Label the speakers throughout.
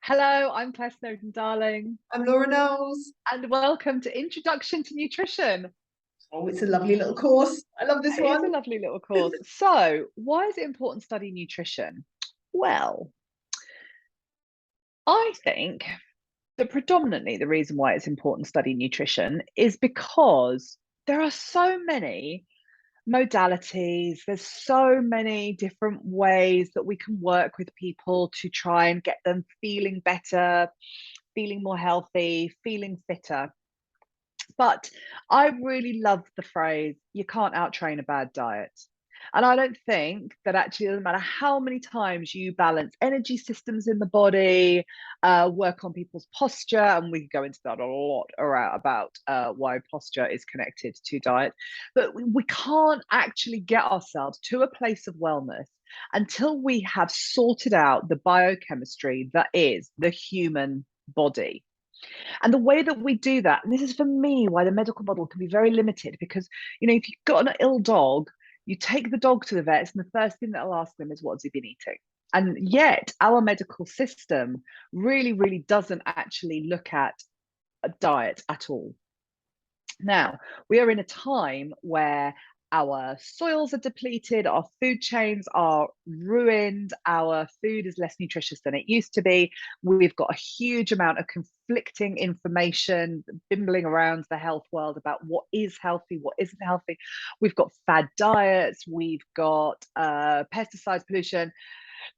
Speaker 1: Hello, I'm Claire Snowden, darling,
Speaker 2: I'm Laura Knowles.
Speaker 1: and welcome to Introduction to Nutrition.
Speaker 2: Oh, it's a lovely little course. I love this
Speaker 1: It is a
Speaker 2: one.
Speaker 1: lovely little course. So, why is it important to study nutrition? Well, I think that predominantly the reason why it's important to study nutrition is because there are so many modalities, there's so many different ways that we can work with people to try and get them feeling better, feeling more healthy, feeling fitter. But I really love the phrase, you can't out-train a bad diet. And I don't think that actually, it doesn't matter how many times you balance energy systems in the body, work on people's posture, and we can go into that a lot about why posture is connected to diet. But we can't actually get ourselves to a place of wellness until we have sorted out the biochemistry that is the human body. And the way that we do that, and this is for me why the medical model can be very limited, because if you've got an ill dog, you take the dog to the vets, and the first thing that I'll ask them is, what's he been eating? And yet, our medical system really, really doesn't actually look at a diet at all. Now, we are in a time where our soils are depleted, our food chains are ruined, our food is less nutritious than it used to be. We've got a huge amount of conflicting information bimbling around the health world about what is healthy, what isn't healthy. We've got fad diets, we've got pesticides, pollution,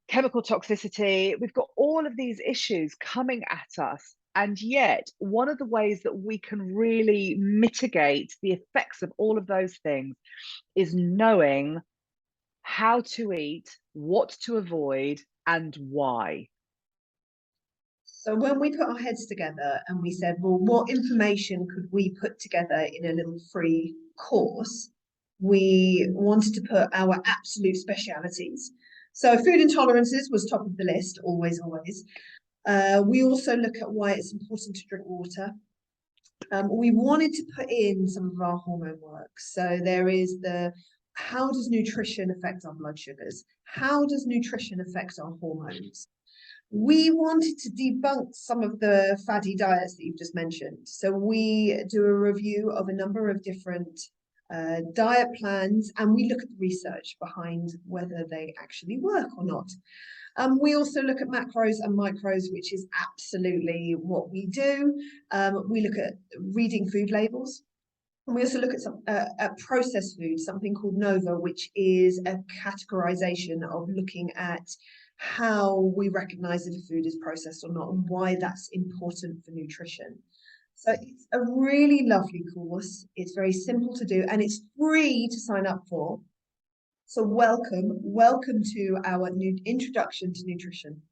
Speaker 1: chemical toxicity. We've got all of these issues coming at us. And yet, one of the ways that we can really mitigate the effects of all of those things is knowing how to eat, what to avoid, and why.
Speaker 2: So when we put our heads together and we said, well, what information could we put together in a little free course? We wanted to put our absolute specialities. So food intolerances was top of the list, always, always. We also look at why it's important to drink water. We wanted to put in some of our hormone work. So there is how does nutrition affect our blood sugars? How does nutrition affect our hormones? We wanted to debunk some of the faddy diets that you've just mentioned. So we do a review of a number of different diet plans, and we look at the research behind whether they actually work or not. We also look at macros and micros, which is absolutely what we do. We look at reading food labels. And we also look at processed food, something called NOVA, which is a categorization of looking at how we recognize if a food is processed or not and why that's important for nutrition. So it's a really lovely course. It's very simple to do and it's free to sign up for. So welcome to our new introduction to nutrition.